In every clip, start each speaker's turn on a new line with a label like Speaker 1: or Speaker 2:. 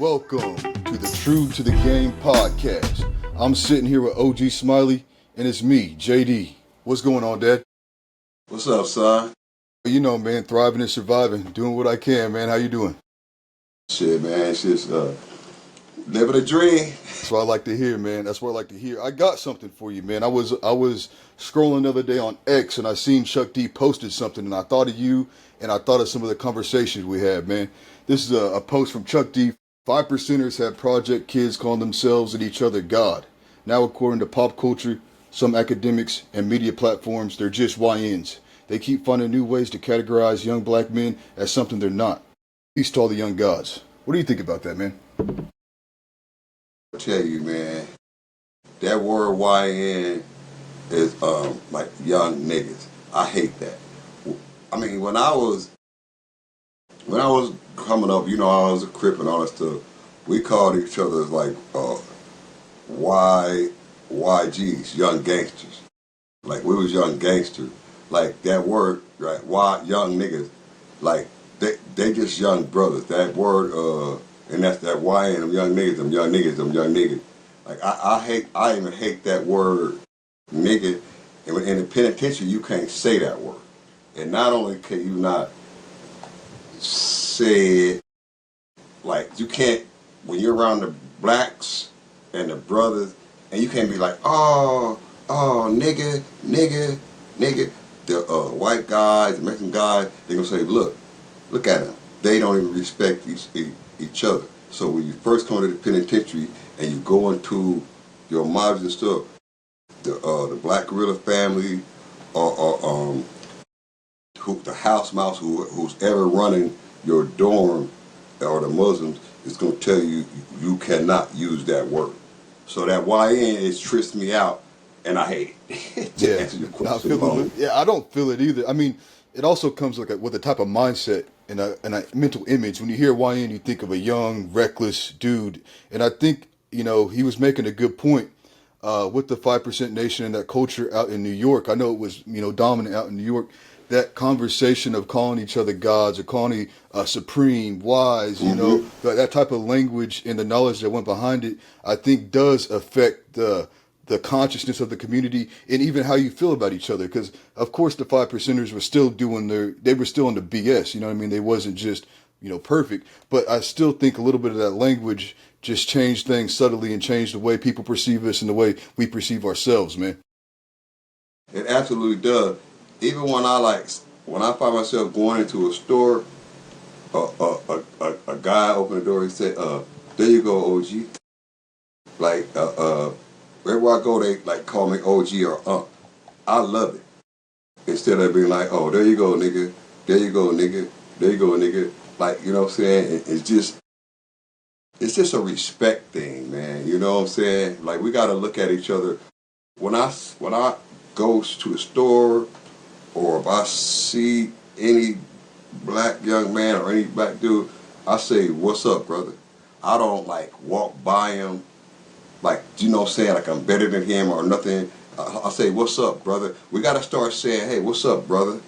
Speaker 1: Welcome to the True to the Game podcast. I'm sitting here with OG Smiley, and it's me, JD. What's going on, Dad?
Speaker 2: What's up, son?
Speaker 1: You know, man, thriving and surviving, doing what I can, man. How you doing?
Speaker 2: Shit, man, it's just living a dream.
Speaker 1: That's what I like to hear, man. That's what I like to hear. I got something for you, man. I was scrolling the other day on X, and I seen Chuck D posted something, and I thought of you, and I thought of some of the conversations we had, man. This is a post from Chuck D. 5%ers have project kids calling themselves and each other God. Now, according to pop culture, some academics, and media platforms, they're just YNs. They keep finding new ways to categorize young black men as something they're not. Peace to all the young gods. What do you think about that, man?
Speaker 2: I tell you, man, that word YN is like young niggas. I hate that. I mean, when I was coming up, you know, I was a Crip and all that stuff. We called each other like YGs, young gangsters. Like we was young gangsters. Like that word, right? Y young niggas. Like they just young brothers. That word, and that's that YN, them young niggas, them young niggas, them young niggas. Like I even hate that word, nigga. And in the penitentiary, you can't say that word. And not only can you not say it, like you can't when you're around the blacks and the brothers, and you can't be like, oh, nigga. The white guys, the Mexican guys, they're gonna say, look at them. They don't even respect each other. So when you first come to the penitentiary and you go into your mobs and stuff, the Black Gorilla family or the house mouse who's ever running your dorm or the Muslims is going to tell you you cannot use that word. So that YN is trips me out, and I hate it. To answer your question,
Speaker 1: I don't feel it either. I mean, it also comes with a type of mindset and a mental image. When you hear YN, you think of a young, reckless dude. And I think, you know, he was making a good point with the 5% Nation and that culture out in New York. I know it was, you know, dominant out in New York. That conversation of calling each other gods or calling supreme, wise, you know, that type of language and the knowledge that went behind it, I think does affect the consciousness of the community and even how you feel about each other. Because, of course, the 5%ers were still they were still in the BS, you know what I mean? They wasn't just, you know, perfect. But I still think a little bit of that language just changed things subtly and changed the way people perceive us and the way we perceive ourselves, man.
Speaker 2: It absolutely does. Even when I find myself going into a store, a guy opened the door. He said, "There you go, OG." Like, wherever I go, they like call me OG or Unc. I love it. Instead of being like, "Oh, there you go, nigga. There you go, nigga. There you go, nigga." Like, you know what I'm saying? It's just a respect thing, man. You know what I'm saying? Like, we got to look at each other. When I go to a store, or if I see any black young man or any black dude, I say, "What's up, brother?" I don't like walk by him like, you know what I'm saying, like I'm better than him or nothing. I say, "What's up, brother?" We got to start saying, "Hey, what's up, brother?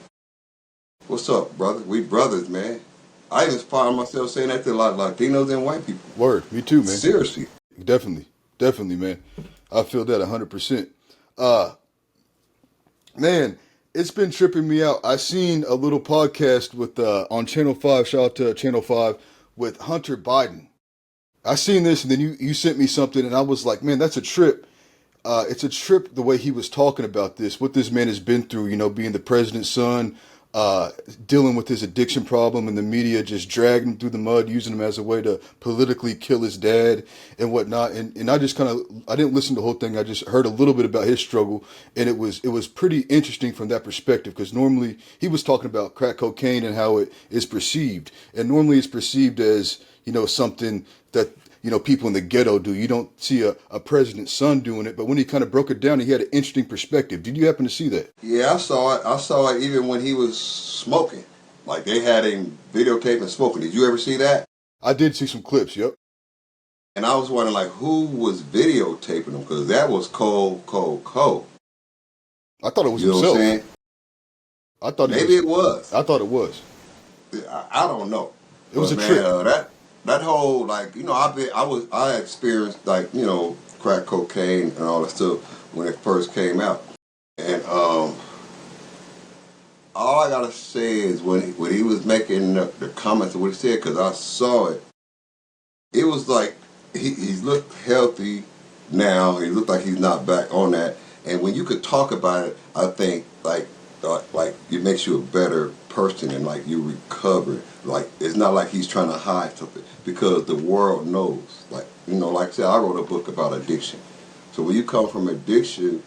Speaker 2: What's up, brother?" We brothers, man. I even find myself saying that to a lot of Latinos and white people.
Speaker 1: Word, me too, man.
Speaker 2: Seriously.
Speaker 1: Definitely, man. I feel that 100%. Man, it's been tripping me out. I seen a little podcast with on Channel 5, shout out to Channel 5, with Hunter Biden. I seen this and then you sent me something and I was like, man, that's a trip. It's a trip the way he was talking about this, what this man has been through, you know, being the president's son, dealing with his addiction problem and the media just dragging him through the mud, using him as a way to politically kill his dad and whatnot. And I just I didn't listen to the whole thing. I just heard a little bit about his struggle. And it was pretty interesting from that perspective because normally he was talking about crack cocaine and how it is perceived. And normally it's perceived as, you know, something that, you know, people in the ghetto do. You don't see a president's son doing it, but when he kind of broke it down, he had an interesting perspective. Did you happen to see that?
Speaker 2: Yeah, I saw it. I saw it even when he was smoking. Like they had him videotaping smoking. Did you ever see that?
Speaker 1: I did see some clips, yep.
Speaker 2: And I was wondering, like, who was videotaping him? Because that was cold.
Speaker 1: I thought it was
Speaker 2: You know
Speaker 1: himself.
Speaker 2: what I'm saying?
Speaker 1: I thought
Speaker 2: Maybe it was.
Speaker 1: I thought it was.
Speaker 2: I don't know.
Speaker 1: It was
Speaker 2: but
Speaker 1: a
Speaker 2: man,
Speaker 1: trip.
Speaker 2: that whole like I experienced like crack cocaine and all that stuff when it first came out, and all I gotta say is when he was making the comments of what he said, because I saw it, it was like he's looked healthy now. He looked like he's not back on that. And when you could talk about it, I think like it makes you a better person and like you recover. Like it's not like he's trying to hide something because the world knows. Like like I said, I wrote a book about addiction. So when you come from addiction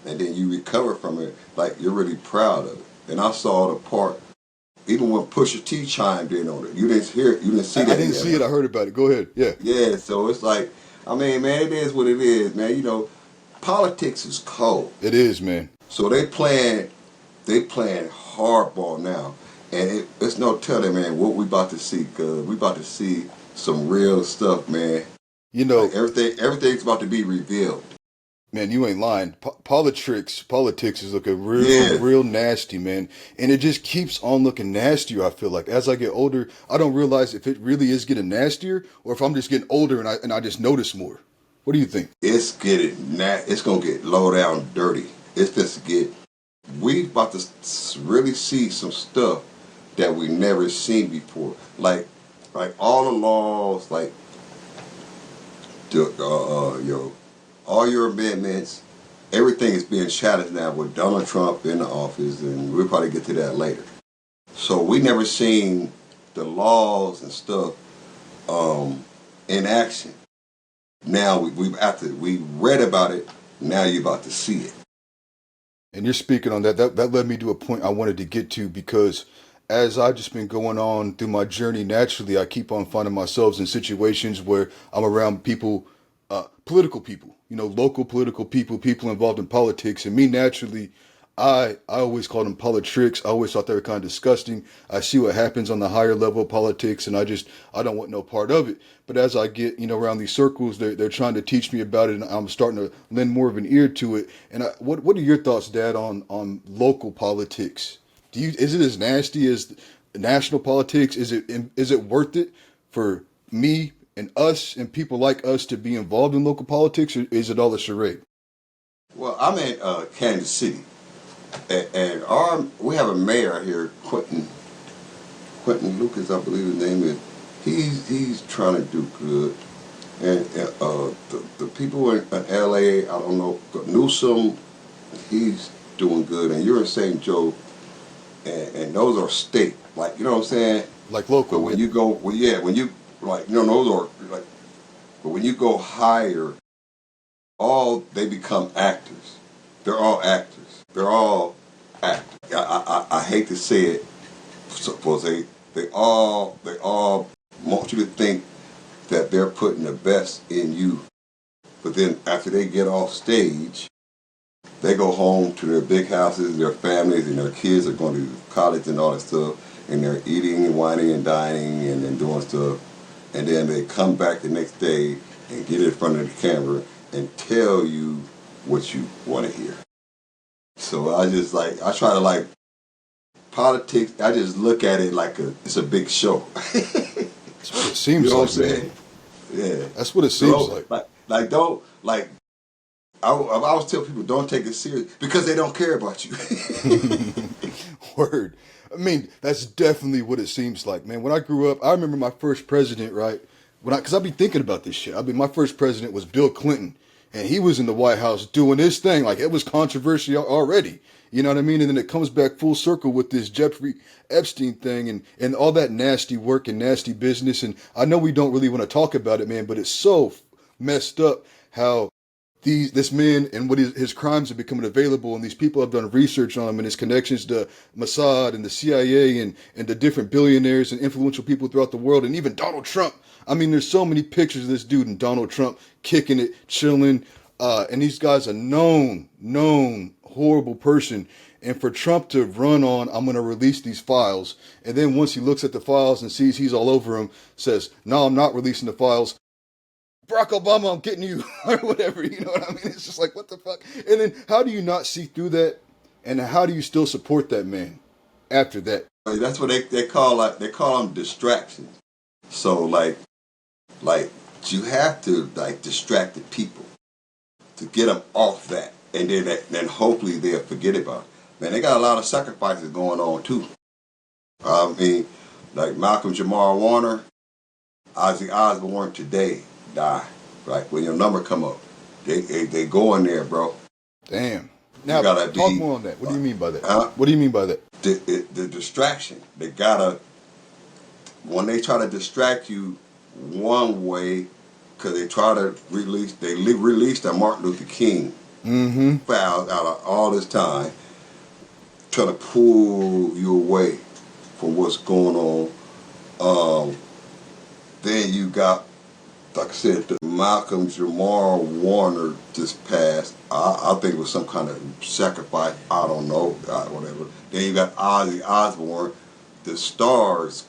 Speaker 2: and then you recover from it, like you're really proud of it. And I saw the part even when Pusha T chimed in on it. You didn't hear it, you didn't see
Speaker 1: I
Speaker 2: that
Speaker 1: didn't
Speaker 2: yet,
Speaker 1: see it.
Speaker 2: huh?
Speaker 1: I heard about it. Go ahead. Yeah.
Speaker 2: Yeah, so it's like, I mean, man, it is what it is, man. Politics is cold.
Speaker 1: It is, man.
Speaker 2: So they playing hardball now, and it's no telling, man, what we about to see. Cause we about to see some real stuff, man.
Speaker 1: You
Speaker 2: Like
Speaker 1: know,
Speaker 2: everything's about to be revealed.
Speaker 1: man, you ain't lying. Politics is looking real,
Speaker 2: Yeah,
Speaker 1: real nasty, man. And it just keeps on looking nastier, I feel like. As I get older, I don't realize if it really is getting nastier or if I'm just getting older and I just notice more. What do you think?
Speaker 2: it's gonna get low down dirty. It's just get. We about to really see some stuff that we never seen before. Like all the laws, like all your amendments, everything is being challenged now with Donald Trump in the office, and we'll probably get to that later. So we never seen the laws and stuff in action. Now we read about it. Now you're about to see it.
Speaker 1: And you're speaking on that. That led me to a point I wanted to get to because as I've just been going on through my journey, naturally, I keep on finding myself in situations where I'm around people, political people, local political people, people involved in politics. And me, naturally, I always called them politricks. I always thought they were kind of disgusting. I see what happens on the higher level of politics, and I don't want no part of it. But as I get, around these circles, they're trying to teach me about it, and I'm starting to lend more of an ear to it. And what are your thoughts, Dad, on local politics? Is it as nasty as national politics? Is it worth it for me and us and people like us to be involved in local politics, or is it all a charade?
Speaker 2: Well, I'm in Kansas City, and our we have a mayor here, Quentin Lucas, I believe his name is. He's trying to do good, and the people in L.A. I don't know, Newsom, he's doing good, and you're in St. Joe, and those are state, like you know what I'm saying.
Speaker 1: Like
Speaker 2: But
Speaker 1: local, yeah.
Speaker 2: when you go, well, yeah, when you like, those are like, but when you go higher, all they become actors. They're all actors. They're all actors. I hate to say it, suppose they all want you to think that they're putting the best in you, but then after they get off stage, they go home to their big houses, their families, and their kids are going to college and all that stuff, and they're eating and whining and dining and then doing stuff, and then they come back the next day and get in front of the camera and tell you what you want to hear. So I try to like politics. I just look at it like it's a big show.
Speaker 1: That's what it
Speaker 2: You
Speaker 1: seems
Speaker 2: know what I'm
Speaker 1: like, man.
Speaker 2: saying? Yeah.
Speaker 1: That's what it seems
Speaker 2: So
Speaker 1: like.
Speaker 2: like don't like I always tell people don't take it serious because they don't care about you.
Speaker 1: Word. I mean, that's definitely what it seems like, man. When I grew up, I remember my first president, right? Because I be thinking about this shit. I mean, my first president was Bill Clinton, and he was in the White House doing his thing. Like, it was controversial already. You know what I mean? And then it comes back full circle with this Jeffrey Epstein thing and all that nasty work and nasty business. And I know we don't really want to talk about it, man, but it's so messed up how this man and what his crimes are becoming available, and these people have done research on him and his connections to Mossad and the CIA and the different billionaires and influential people throughout the world, and even Donald Trump. I mean, there's so many pictures of this dude and Donald Trump kicking it, chilling, and these guys are known horrible person. And for Trump to run on, I'm going to release these files, and then once he looks at the files and sees he's all over him, says, "No, I'm not releasing the files. Barack Obama, I'm getting you," or whatever. You know what I mean? It's just like, what the fuck? And then how do you not see through that? And how do you still support that man after that?
Speaker 2: That's what they call them distractions. So like Like, you have to like distract the people to get them off that, and then hopefully they'll forget about it. Man, they got a lot of sacrifices going on too. I mean, like Malcolm Jamal Warner, Ozzy Osbourne today die. Right when your number come up, they go in there, bro.
Speaker 1: Damn.
Speaker 2: You
Speaker 1: Now,
Speaker 2: gotta
Speaker 1: talk
Speaker 2: be
Speaker 1: more on that. What do you mean by that?
Speaker 2: uh,
Speaker 1: What do you mean by that?
Speaker 2: the distraction. They gotta when they try to distract you one way because they try to release that Martin Luther King
Speaker 1: Mm-hmm.
Speaker 2: file out of all this time, trying to pull you away from what's going on. Um, then you got, like I said, the Malcolm Jamal Warner just passed. I think it was some kind of sacrifice. I don't know, whatever. Then you got Ozzy Osbourne. The stars,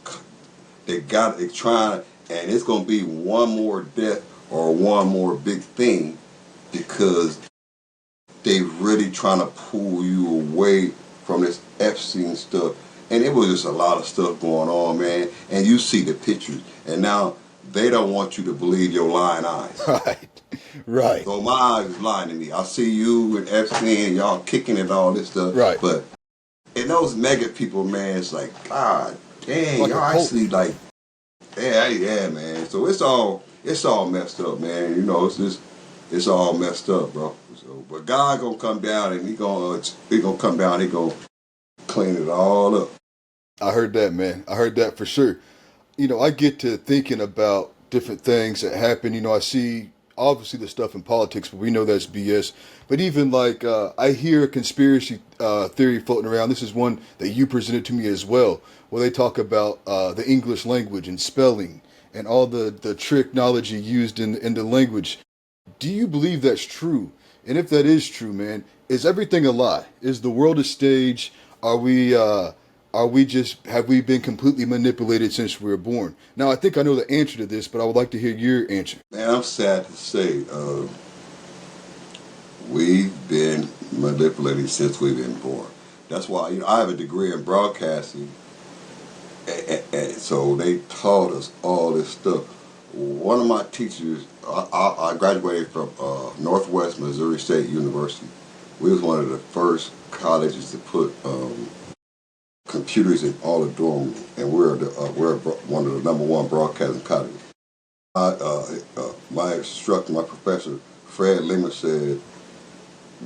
Speaker 2: they trying, and it's gonna be one more death or one more big thing because they really trying to pull you away from this Epstein stuff. And it was just a lot of stuff going on, man. And you see the pictures, and now they don't want you to believe your lying eyes.
Speaker 1: Right. Right.
Speaker 2: So my eyes is lying to me. I see you and Epstein and y'all kicking and all this stuff,
Speaker 1: Right.
Speaker 2: but and those mega people, man, it's like, God dang,
Speaker 1: Like a
Speaker 2: y'all
Speaker 1: cult.
Speaker 2: actually like, yeah, man. So it's all messed up, man. You know, it's all messed up, bro. So, but God gonna come down and he gonna come down. He gonna clean it all up.
Speaker 1: I heard that, man. I heard that for sure. I get to thinking about different things that happen. I see obviously the stuff in politics, but we know that's BS. But even like I hear a conspiracy theory floating around. This is one that you presented to me as well, where they talk about the English language and spelling and all the technology used in the language. Do you believe that's true? And if that is true, man, is everything a lie? Is the world a stage? Are we just have we been completely manipulated since we were born? Now I think I know the answer to this, but I would like to hear your answer.
Speaker 2: Man, I'm sad to say, we've been manipulated since we've been born. That's why I have a degree in broadcasting, and so they taught us all this stuff. One of my teachers, I graduated from Northwest Missouri State University. We was one of the first colleges to put computers in all the dorm rooms, and we're one of the number one broadcasting colleges. My instructor, my professor, Fred Lehman said,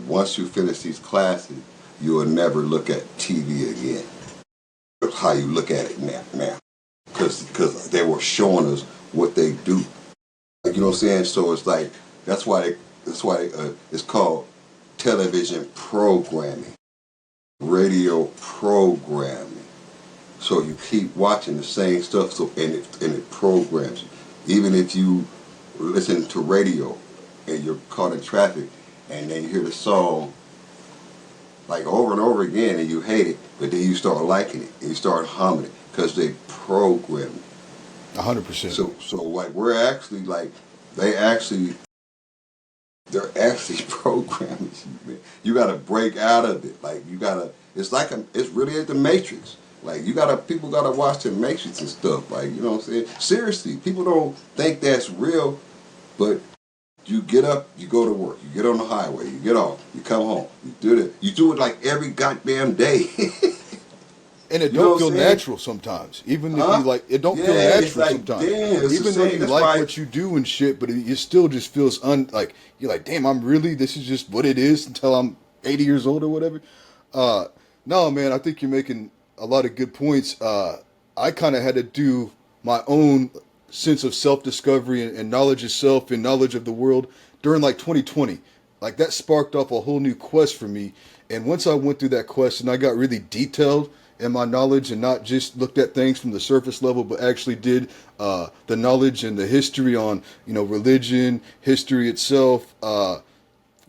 Speaker 2: once you finish these classes, you will never look at TV again. That's how you look at it now. Because they were showing us what they do. Like, you know what I'm saying? So it's like, that's why it's called television programming, radio programming. So you keep watching the same stuff, and it programs you. Even if you listen to radio and you're caught in traffic, and then you hear the song like over and over again, and you hate it, but then you start liking it and you start humming it because they program it.
Speaker 1: 100%.
Speaker 2: So like we're actually like they actually they're actually programming you, man. You got to break out of it. Like you got to. It's really at the Matrix. Like people gotta watch the Matrix and stuff. Like you know what I'm saying. Seriously, people don't think that's real, but you get up, you go to work, you get on the highway, you get off, you come home, you do it. You do it like every goddamn day.
Speaker 1: And it
Speaker 2: You know
Speaker 1: don't
Speaker 2: what I'm
Speaker 1: feel
Speaker 2: saying?
Speaker 1: natural sometimes. Even if you
Speaker 2: Huh?
Speaker 1: like, it don't
Speaker 2: Yeah,
Speaker 1: feel
Speaker 2: it's
Speaker 1: natural
Speaker 2: like
Speaker 1: sometimes.
Speaker 2: damn. It's the
Speaker 1: Even though
Speaker 2: same.
Speaker 1: you
Speaker 2: That's
Speaker 1: like
Speaker 2: why.
Speaker 1: what you do and shit, but it still just feels like you're like, damn, this is just what it is until I'm 80 years old or whatever. Uh, no, man, I think you're making a lot of good points. I kind of had to do my own sense of self-discovery and knowledge of self and knowledge of the world during like 2020. Like that sparked off a whole new quest for me. And once I went through that quest and I got really detailed in my knowledge and not just looked at things from the surface level, but actually did the knowledge and the history on, religion, history itself,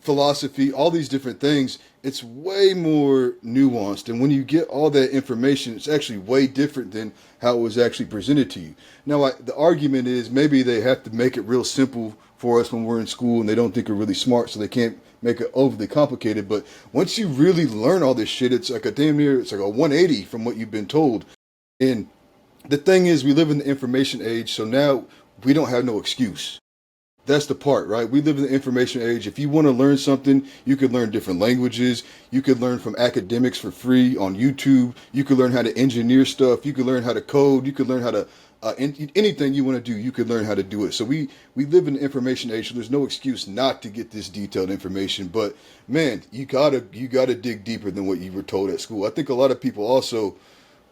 Speaker 1: philosophy, all these different things, it's way more nuanced. And when you get all that information, it's actually way different than how it was actually presented to you. Now, the argument is maybe they have to make it real simple for us when we're in school and they don't think we're really smart, so they can't make it overly complicated. But once you really learn all this shit, it's like it's like a 180 from what you've been told. And the thing is, we live in the information age, so now we don't have no excuse. That's the part, right? We live in the information age. If you want to learn something, you could learn different languages. You could learn from academics for free on YouTube. You could learn how to engineer stuff. You could learn how to code. You could learn how to anything you want to do. You could learn how to do it. So we live in the information age. So there's no excuse not to get this detailed information. But man, you gotta dig deeper than what you were told at school. I think a lot of people also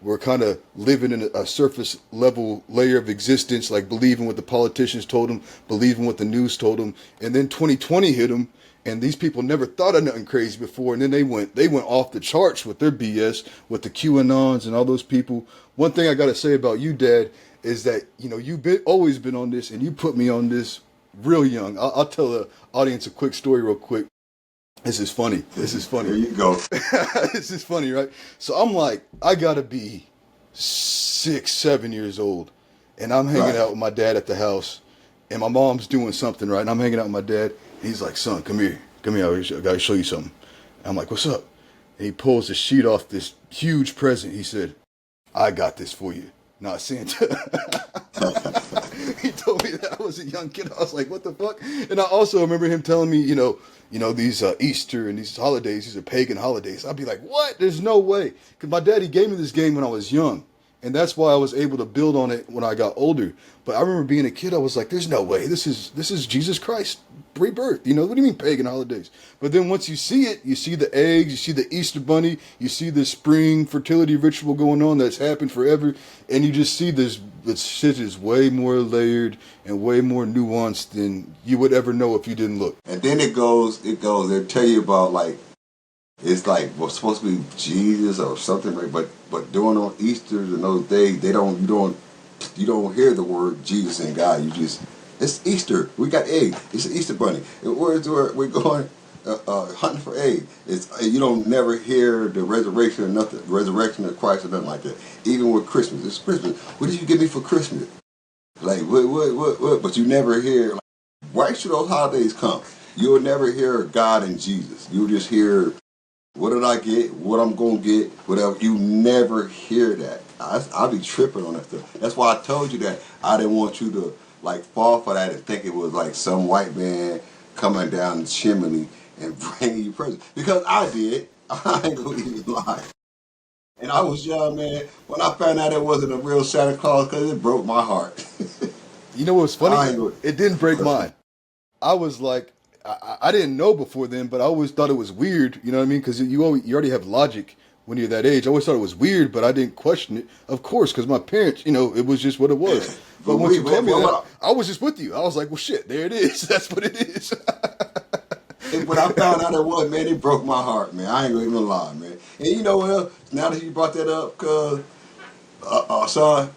Speaker 1: were kind of living in a surface level layer of existence, like believing what the politicians told them, believing what the news told them, and then 2020 hit them, and these people never thought of nothing crazy before, and then they went off the charts with their BS, with the QAnons and all those people. One thing I got to say about you, Dad, is that you've always been on this, and you put me on this real young. I'll tell the audience a quick story real quick. This is funny.
Speaker 2: There you go.
Speaker 1: This is funny, right? So I'm like, I gotta be 6, 7 years old, and I'm hanging out with my dad at the house, and my mom's doing something, right? And I'm hanging out with my dad, and he's like, son, come here, I gotta show you something. And I'm like, what's up? And he pulls the sheet off this huge present. He said, I got this for you, not Santa. He told me that I was a young kid. I was like, what the fuck? And I also remember him telling me, these Easter and these holidays, these are pagan holidays. I'd be like, what? There's no way. Because my daddy gave me this game when I was young. And that's why I was able to build on it when I got older. But I remember being a kid, I was like, there's no way. This is Jesus Christ rebirth. What do you mean pagan holidays? But then once you see it, you see the eggs, you see the Easter bunny, you see the spring fertility ritual going on that's happened forever. And you just see this shit is way more layered and way more nuanced than you would ever know if you didn't look.
Speaker 2: And then it goes, they tell you about like, it's like what's supposed to be Jesus or something, right? But during on Easter's and those days, you don't hear the word Jesus and God. It's Easter. We got eggs. It's an Easter bunny. We're going hunting for eggs. You don't never hear the resurrection or nothing, the resurrection of Christ or nothing like that. Even with Christmas, it's Christmas. What did you give me for Christmas? Like what? But you never hear. Like, right should those holidays come? You'll never hear God and Jesus. You'll just hear, what did I get? What I'm going to get? Whatever. You never hear that. I'll be tripping on that stuff. That's why I told you that I didn't want you to like fall for that and think it was like some white man coming down the chimney and bringing you presents. Because I did. I ain't going to even lie. And I was young, man. When I found out it wasn't a real Santa Claus, because it broke my heart.
Speaker 1: You know what's funny? It didn't break mine. I was like, I didn't know before then, but I always thought it was weird. You know what I mean? Because you already have logic when you're that age. I always thought it was weird, but I didn't question it. Of course, because my parents, it was just what it was. But once you told me that, I was just with you. I was like, well, shit, there it is. That's what it is.
Speaker 2: When I found out it was, man, it broke my heart, man. I ain't gonna even lie, man. And you know what? Now that you brought that up, cause son,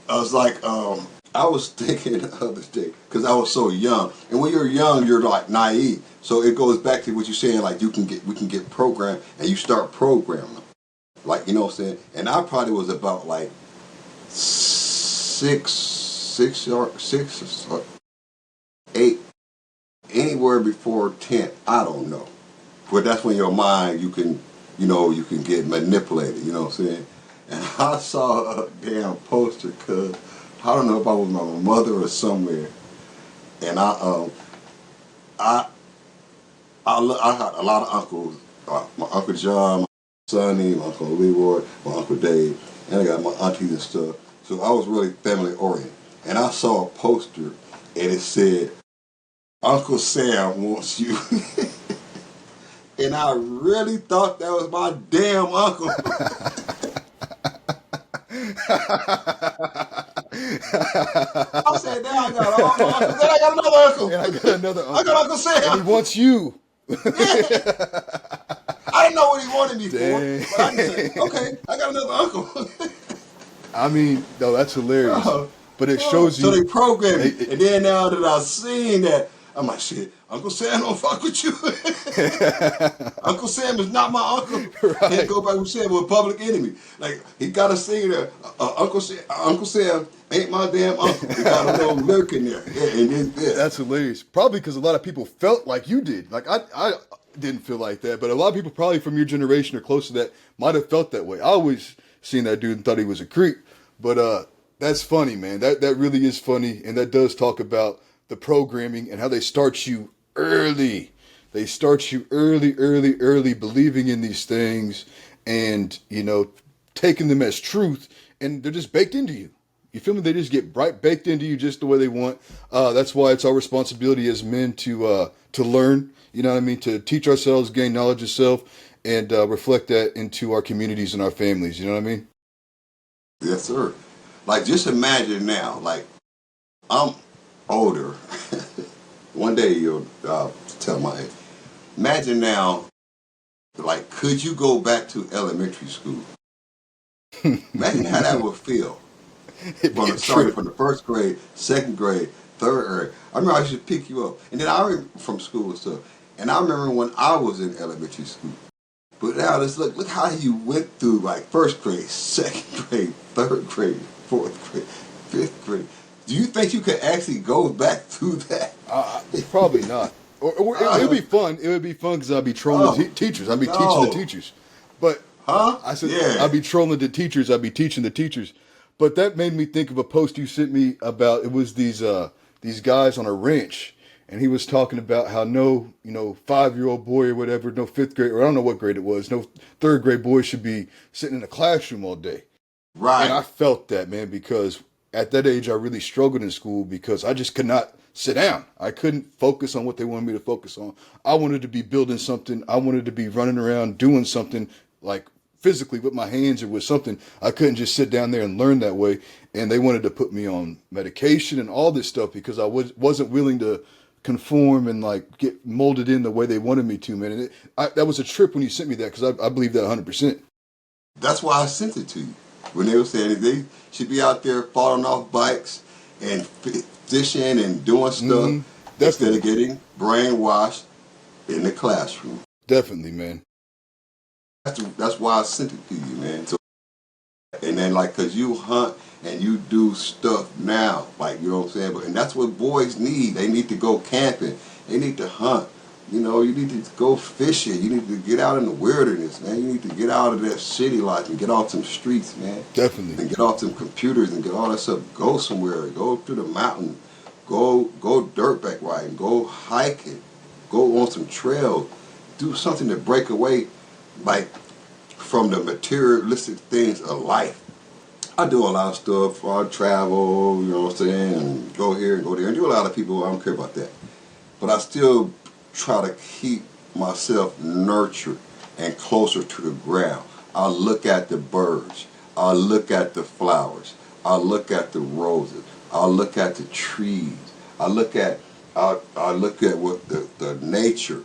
Speaker 2: I was like, I was thinking the other day, because I was so young. And when you're young, you're like naive. So it goes back to what you're saying, like we can get programmed, and you start programming. Like, you know what I'm saying? And I probably was about like six or 8, anywhere before 10. I don't know. But that's when your mind, you can get manipulated, you know what I'm saying? And I saw a damn poster, cause I don't know if I was my mother or somewhere, and I had a lot of uncles. My Uncle John, my Sonny, my Uncle Leroy, my Uncle Dave, and I got my aunties and stuff. So I was really family oriented. And I saw a poster, and it said, Uncle Sam wants you. And I really thought that was my damn uncle. I said, now I got all my uncles. Then I got another uncle.
Speaker 1: And I got another uncle.
Speaker 2: I got Uncle Sam.
Speaker 1: And he wants you.
Speaker 2: Yeah. I didn't know what he wanted me for. But I just said, okay, I got another uncle.
Speaker 1: I mean, no, that's hilarious. But it shows you.
Speaker 2: So they programmed me. And then now that I've seen that, I'm like, shit, Uncle Sam don't fuck with you. Uncle Sam is not my uncle.
Speaker 1: Right.
Speaker 2: Can't go back and say we're public enemy. Like, he got a singer there, Uncle Sam ain't my damn uncle. He got a little lurk in there. Yeah.
Speaker 1: That's hilarious. Probably because a lot of people felt like you did. Like, I didn't feel like that, but a lot of people probably from your generation or close to that might have felt that way. I always seen that dude and thought he was a creep. But That's funny, man. That really is funny, and that does talk about the programming and how they start you early. They start you early, believing in these things, and taking them as truth, and they're just baked into you. You feel me? They just get right baked into you just the way they want. That's why it's our responsibility as men to learn. You know what I mean? To teach ourselves, gain knowledge of self, and reflect that into our communities and our families. You know what I mean?
Speaker 2: Yes, sir. Like, just imagine now, like, I'm older. One day you'll tell my age. Imagine now, like, could you go back to elementary school? Imagine how that would feel.
Speaker 1: It'd be a
Speaker 2: Starting
Speaker 1: trip.
Speaker 2: from the first grade, second grade, third grade. I remember I used to pick you up, and then I remember from school and stuff. And I remember when I was in elementary school. But now let's look how you went through like first grade, second grade, third grade, fourth grade, fifth grade. Do you think you could actually go back through that?
Speaker 1: Probably not. Or it would
Speaker 2: Uh,
Speaker 1: be fun. It would be fun because I'd be trolling
Speaker 2: oh
Speaker 1: teachers. I'd be teaching the
Speaker 2: no,
Speaker 1: teachers. But
Speaker 2: huh?
Speaker 1: I said
Speaker 2: Yeah,
Speaker 1: I'd be trolling the teachers. I'd be teaching the teachers. But that made me think of a post you sent me about. It was these guys on a ranch, and he was talking about how no 5-year-old boy or whatever, no fifth grade or I don't know what grade it was, no third grade boy should be sitting in a classroom all day. And
Speaker 2: right.
Speaker 1: I felt that, man, because at that age I really struggled in school because I just could not sit down. I couldn't focus on what they wanted me to focus on. I wanted to be building something. I wanted to be running around doing something like physically with my hands or with something. I couldn't just sit down there and learn that way. And they wanted to put me on medication and all this stuff because wasn't willing to conform and like get molded in the way they wanted me to, man. And that was a trip when you sent me that because I believe that 100%.
Speaker 2: That's why I sent it to you. When they were saying that they should be out there falling off bikes and fishing and doing stuff
Speaker 1: Mm-hmm.
Speaker 2: instead of
Speaker 1: Definitely.
Speaker 2: getting brainwashed in the classroom.
Speaker 1: Definitely, man.
Speaker 2: That's why I sent it to you, man. So, and then like, cause you hunt and you do stuff now, like you know what I'm saying. And that's what boys need. They need to go camping. They need to hunt. You know, you need to go fishing. You need to get out in the wilderness, man. You need to get out of that city life and get off some streets, man.
Speaker 1: Definitely.
Speaker 2: And get off some computers and get all that stuff. Go somewhere. Go to the mountain. Go dirtback riding. Go hiking. Go on some trails. Do something to break away, like from the materialistic things of life. I do a lot of stuff. I travel, you know what I'm saying, and go here and go there. And do a lot of people, I don't care about that. But I still try to keep myself nurtured and closer to the ground. I look at the birds. I look at the flowers. I look at the roses. I look at the trees. I look at what the nature.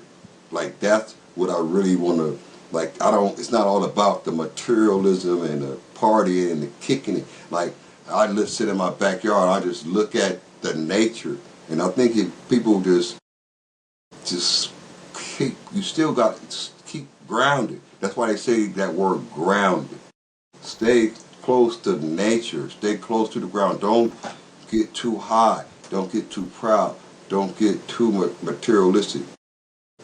Speaker 2: Like that's what I really want to. Like I don't. It's not all about the materialism and the partying and the kicking it. Like I just sit in my backyard. I just look at the nature, and I think if people just keep, you still got to keep grounded. That's why they say that word grounded. Stay close to nature. Stay close to the ground. Don't get too high. Don't get too proud. Don't get too materialistic.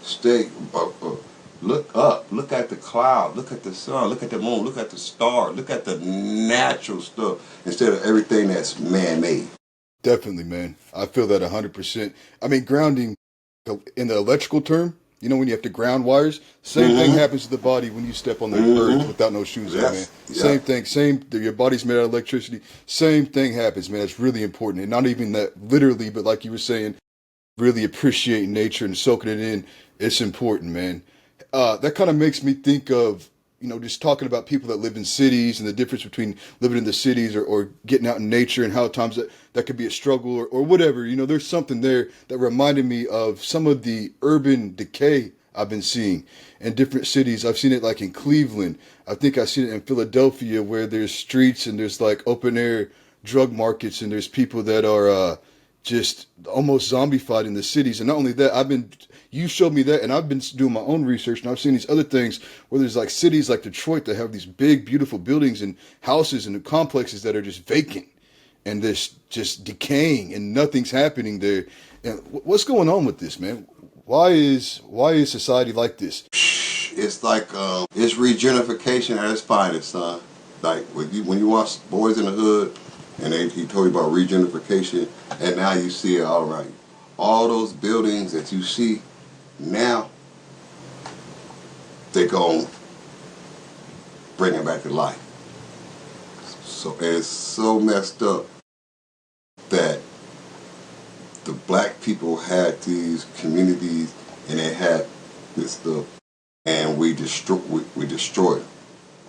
Speaker 2: Stay, look up. Look at the cloud. Look at the sun. Look at the moon. Look at the star. Look at the natural stuff instead of everything that's man-made.
Speaker 1: Definitely, man. I feel that 100%. I mean, grounding in the electrical term, when you have to ground wires, same thing
Speaker 2: Mm-hmm.
Speaker 1: happens to the body when you step on the earth
Speaker 2: Mm-hmm.
Speaker 1: without no shoes on, man.
Speaker 2: Yes.
Speaker 1: Same
Speaker 2: Yeah.
Speaker 1: thing. Your body's made out of electricity. Same thing happens, man. It's really important. And not even that literally, but like you were saying, really appreciating nature and soaking it in. It's important, man. That kind of makes me think of, just talking about people that live in cities and the difference between living in the cities or getting out in nature and how at times that could be a struggle or whatever. There's something there that reminded me of some of the urban decay I've been seeing in different cities. I've seen it like in Cleveland. I think I've seen it in Philadelphia where there's streets and there's like open air drug markets and there's people that are just almost zombified in the cities. And not only that, you showed me that, and I've been doing my own research, and I've seen these other things where there's like cities like Detroit that have these big, beautiful buildings and houses and complexes that are just vacant and this just decaying, and nothing's happening there. And what's going on with this, man? Why is society like this?
Speaker 2: It's like it's regenerification at its finest, son. Like when you watch Boys in the Hood, And he told you about regentrification, and now you see it all around you. All those buildings that you see now, they're going to bring it back to life. So it's so messed up that the black people had these communities and they had this stuff, and we destroyed them,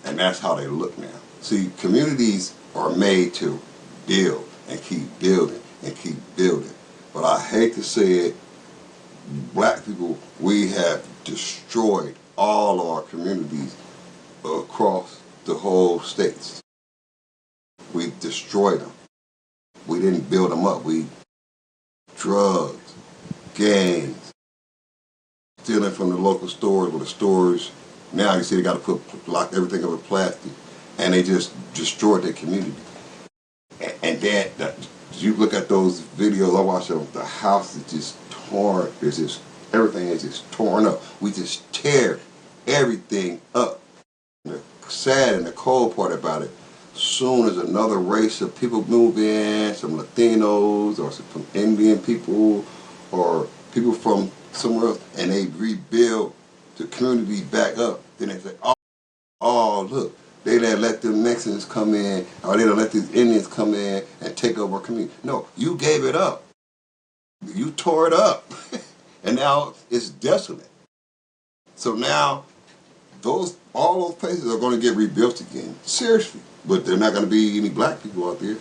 Speaker 2: and that's how they look now. See, communities are made to build and keep building and keep building. But I hate to say it, black people, we have destroyed all of our communities across the whole states. We destroyed them. We didn't build them up. We drugs, gangs, stealing from the local stores, where the stores now you see they got to lock everything up with plastic, and they just destroyed their community. And that you look at those videos I watch them, the house is just torn. There's just everything is just torn up. We just tear everything up. And the sad and the cold part about it, soon as another race of people move in, some Latinos or some Indian people or people from somewhere else, and they rebuild the community back up, then they say, oh look, they done let them Mexicans come in, or they done let these Indians come in and take over our community. No, you gave it up. You tore it up. And now it's desolate. So now all those places are going to get rebuilt again. Seriously. But there are not going to be any black people out there.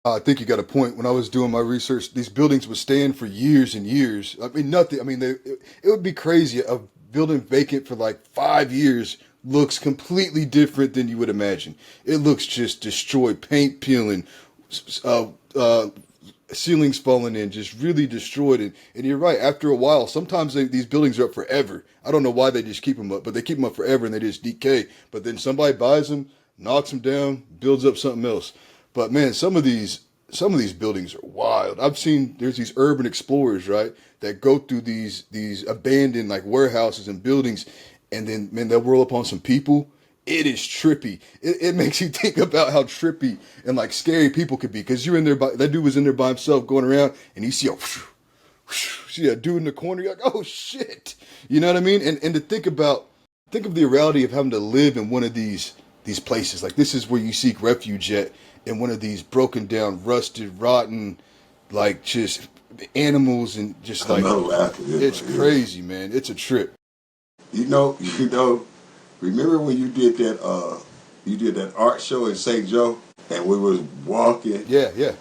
Speaker 1: I think you got a point. When I was doing my research, these buildings would stand for years and years. I mean, nothing. I mean, it would be crazy. A building vacant for like 5 years looks completely different than you would imagine. It looks just destroyed, paint peeling, uh, uh, ceilings falling in, just really destroyed. And you're right. After a while, sometimes these buildings are up forever. I don't know why they just keep them up, but they keep them up forever and they just decay. But then somebody buys them, knocks them down, builds up something else. But man, some of these buildings are wild. I've seen there's these urban explorers, right, that go through these abandoned like warehouses and buildings, and then man, they'll roll up on some people. It is trippy. It makes you think about how trippy and like scary people could be because you're in there. That dude was in there by himself going around, and you see a dude in the corner. You're like, oh shit, you know what I mean? And to think of the reality of having to live in one of these places. Like this is where you seek refuge at in one of these broken down, rusted, rotten, like just animals and just
Speaker 2: I
Speaker 1: like
Speaker 2: know, laughing.
Speaker 1: it's crazy, man. It's a trip.
Speaker 2: You know, remember when you did that art show in St. Joe, and we was walking,
Speaker 1: Yeah, yeah.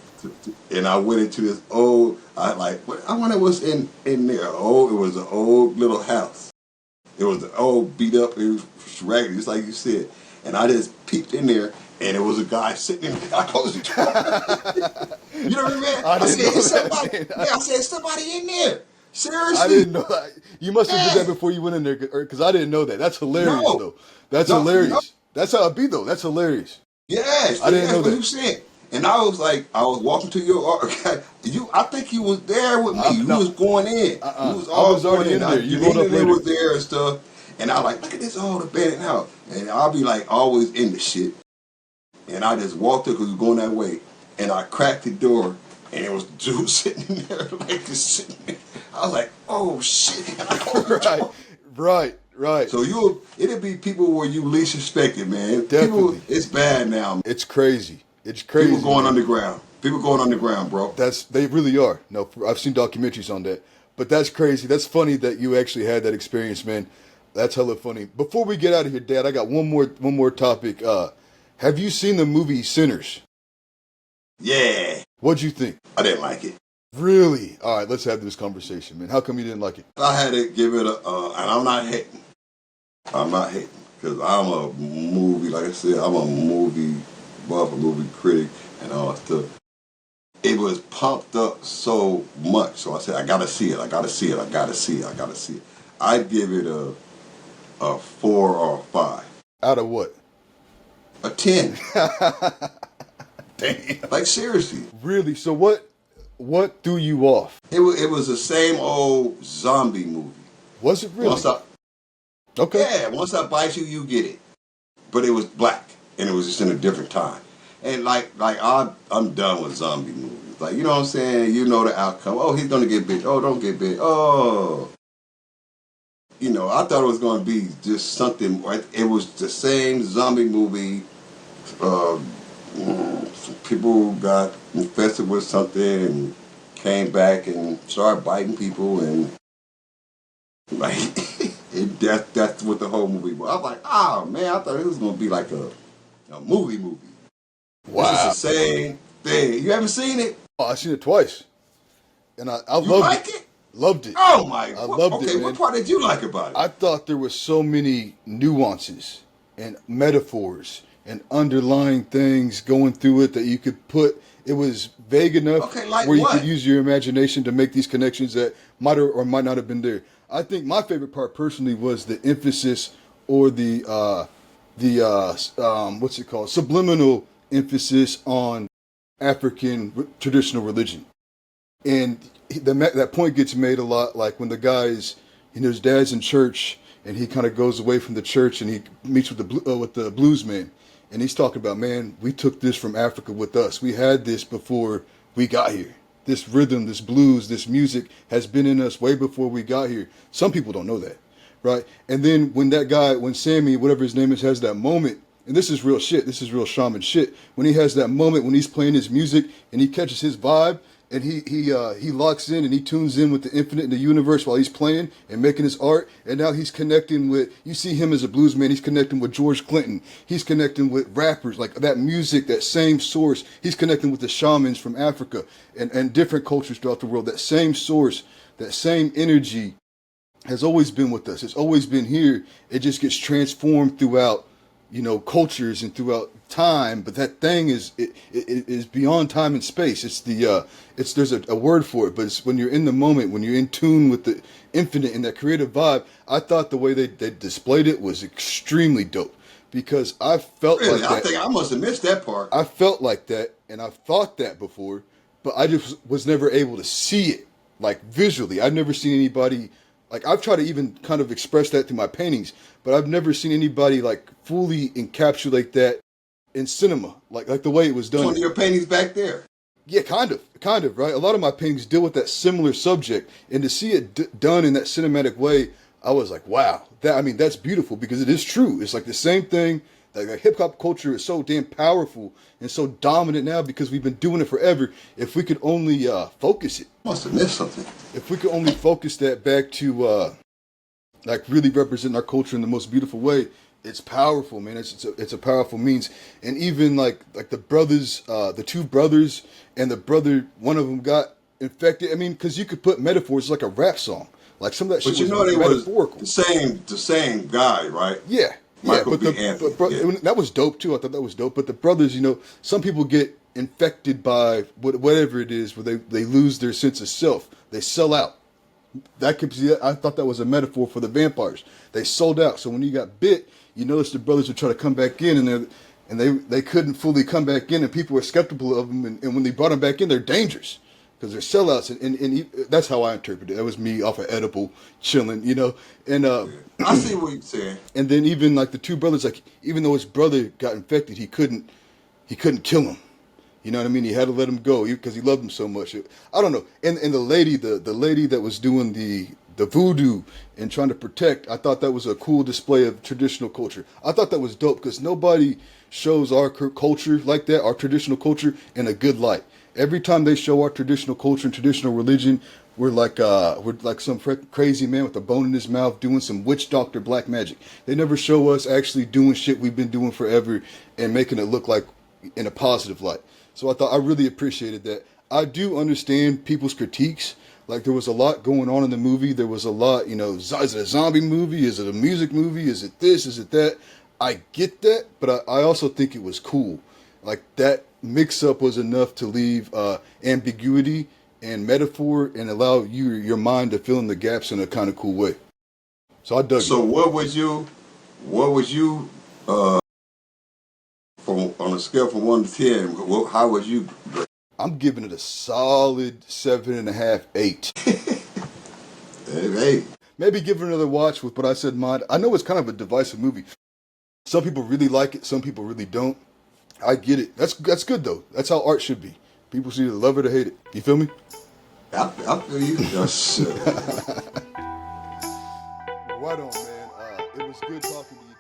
Speaker 2: and I went into this I wonder what's in there. It was an old little house. It was an old beat up, it was raggedy, just like you said. And I just peeped in there, and it was a guy sitting in there. I closed the door. You know what I mean?
Speaker 1: I
Speaker 2: I
Speaker 1: didn't
Speaker 2: said,
Speaker 1: know
Speaker 2: "Is
Speaker 1: that,
Speaker 2: somebody?"
Speaker 1: man.
Speaker 2: Yeah, I said, "Somebody in there."
Speaker 1: I
Speaker 2: Seriously?
Speaker 1: didn't know that. You must have did that
Speaker 2: Yeah.
Speaker 1: before you went in there, because I didn't know that. That's hilarious,
Speaker 2: No.
Speaker 1: though. That's
Speaker 2: No. No.
Speaker 1: hilarious. That's how it be, though. That's hilarious.
Speaker 2: Yes.
Speaker 1: I didn't
Speaker 2: Yes.
Speaker 1: know
Speaker 2: What
Speaker 1: that.
Speaker 2: you said. And I was like, I was walking to your art. I think you was there with me.
Speaker 1: I'm
Speaker 2: You
Speaker 1: no,
Speaker 2: was going in. We was
Speaker 1: I
Speaker 2: all
Speaker 1: was
Speaker 2: going
Speaker 1: already
Speaker 2: in.
Speaker 1: in there. You rolled
Speaker 2: Janine
Speaker 1: up
Speaker 2: and they
Speaker 1: later.
Speaker 2: was there and stuff. And I was like, look at this old abandoned house. And I'll be like always in the shit. And I just walked up because we were going that way. And I cracked the door. And it was a dude sitting in there, like just sitting there. I was like, oh shit. And I closed the
Speaker 1: Right,
Speaker 2: door.
Speaker 1: right.
Speaker 2: So it'll be people where you least expect it, man. People,
Speaker 1: Definitely.
Speaker 2: it's bad now.
Speaker 1: It's crazy. It's
Speaker 2: People
Speaker 1: crazy,
Speaker 2: going
Speaker 1: man.
Speaker 2: underground. People going underground, bro.
Speaker 1: They really are. No, I've seen documentaries on that. But that's crazy. That's funny that you actually had that experience, man. That's hella funny. Before we get out of here, Dad, I got one more topic. Have you seen the movie Sinners?
Speaker 2: Yeah,
Speaker 1: What'd you think?
Speaker 2: I didn't like it.
Speaker 1: Really? All right, let's have this conversation, man. How come you didn't like it?
Speaker 2: I had to give it and I'm not hating. I'm not hating because I'm a movie, like I said, I'm a movie buff, a movie critic, and all that stuff. It was pumped up so much, so I said, I gotta see it. I gotta see it. I gotta see it. I gotta see it. I'd give it a 4 or 5.
Speaker 1: Out of what?
Speaker 2: A 10.
Speaker 1: Damn.
Speaker 2: Like seriously.
Speaker 1: Really? So what threw you off?
Speaker 2: It was the same old zombie movie.
Speaker 1: Was it really?
Speaker 2: Once I
Speaker 1: Okay.
Speaker 2: Yeah, once I bite you, you get it. But it was black, and it was just in a different time. And I'm done with zombie movies. Like, you know what I'm saying? You know the outcome. Oh, he's gonna get bit. Oh, don't get bit. Oh, I thought it was gonna be just something. It was the same zombie movie. Uh, some people got infested with something and came back and started biting people and like that's what the whole movie was. I was like, oh man, I thought it was gonna be like a movie. This is the
Speaker 1: Wow.
Speaker 2: same thing. You haven't seen it?
Speaker 1: Oh, I seen it twice, and I
Speaker 2: You
Speaker 1: loved it.
Speaker 2: like it?
Speaker 1: Loved it.
Speaker 2: Oh my!
Speaker 1: I loved it,
Speaker 2: Okay, what
Speaker 1: man.
Speaker 2: part did you like about it?
Speaker 1: I thought there were so many nuances and metaphors and underlying things going through it that you could put. It was vague enough
Speaker 2: Okay, like
Speaker 1: where you could
Speaker 2: what?
Speaker 1: use your imagination to make these connections that might or might not have been there. I think my favorite part personally was the emphasis or the what's it called, subliminal emphasis on African traditional religion. And that point gets made a lot, like when the guy's, his dad's in church, and he kind of goes away from the church, and he meets with the blues man, and he's talking about, man, we took this from Africa with us. We had this before we got here. This rhythm, this blues, this music has been in us way before we got here. Some people don't know that, right? And then when Sammy, whatever his name is, has that moment, and this is real shit, this is real shaman shit, when he has that moment when he's playing his music and he catches his vibe, and he locks in and he tunes in with the infinite and the universe while he's playing and making his art. And now he's connecting with, you see him as a blues man, he's connecting with George Clinton. He's connecting with rappers, like that music, that same source. He's connecting with the shamans from Africa and different cultures throughout the world. That same source, that same energy has always been with us. It's always been here. It just gets transformed throughout, cultures and throughout time. But that thing it is beyond time and space. There's a word for it, but it's when you're in the moment, when you're in tune with the infinite and that creative vibe. I thought the way they displayed it was extremely dope because I felt
Speaker 2: Really?
Speaker 1: like
Speaker 2: I
Speaker 1: that.
Speaker 2: think I must have missed that part.
Speaker 1: I felt like that, and I've thought that before, but I just was never able to see it like visually. I've never seen anybody, like, I've tried to even kind of express that through my paintings, but I've never seen anybody like fully encapsulate that in cinema, like the way it was
Speaker 2: It's one
Speaker 1: done.
Speaker 2: of your paintings back there.
Speaker 1: Yeah, kind of, right? A lot of my paintings deal with that similar subject, and to see it done in that cinematic way, I was like, wow, that's beautiful because it is true. It's like the same thing. Like hip hop culture is so damn powerful and so dominant now because we've been doing it forever. If we could only focus it,
Speaker 2: Must have missed something.
Speaker 1: if we could only focus that back to like really representing our culture in the most beautiful way, it's powerful, man. It's a powerful means. And even like the brothers, the two brothers, and the brother, one of them got infected. I mean, because you could put metaphors like a rap song. Like some of that shit
Speaker 2: But you
Speaker 1: was
Speaker 2: know they was
Speaker 1: metaphorical.
Speaker 2: the same guy, right?
Speaker 1: Yeah, yeah.
Speaker 2: Michael
Speaker 1: But
Speaker 2: B. Anthony. Yeah.
Speaker 1: that was dope too. I thought that was dope. But the brothers, some people get infected by whatever it is, where they lose their sense of self. They sell out. That could be, I thought that was a metaphor for the vampires. They sold out. So when you got bit, you notice the brothers would try to come back in, and they couldn't fully come back in, and people were skeptical of them. And when they brought them back in, they're dangerous because they're sellouts. And that's how I interpreted it. That was me off of edible, chilling. And
Speaker 2: I see what you're saying.
Speaker 1: and then even like the two brothers, like even though his brother got infected, he couldn't kill him. You know what I mean? He had to let him go because he loved him so much. I don't know. And the lady, the lady that was doing the voodoo and trying to protect, I thought that was a cool display of traditional culture. I thought that was dope because nobody shows our culture like that, our traditional culture, in a good light. Every time they show our traditional culture and traditional religion, we're like some crazy man with a bone in his mouth doing some witch doctor black magic. They never show us actually doing shit we've been doing forever and making it look like in a positive light. So I really appreciated that. I do understand people's critiques. Like there was a lot going on in the movie. There was a lot, is it a zombie movie? Is it a music movie? Is it this? Is it that? I get that, but I also think it was cool. Like that mix up was enough to leave ambiguity and metaphor and allow your mind to fill in the gaps in a kind of cool way. So I dug it.
Speaker 2: So what would you from on a scale from 1 to 10? How would you?
Speaker 1: I'm giving it a solid 7.5, 8.
Speaker 2: Hey,
Speaker 1: Maybe give it another watch with what I said, mine. I know it's kind of a divisive movie. Some people really like it, some people really don't. I get it. That's good though. That's how art should be. People should either love it or hate it. You feel me?
Speaker 2: I feel you. Yes, sir.
Speaker 1: Right on, man. It was good talking to you.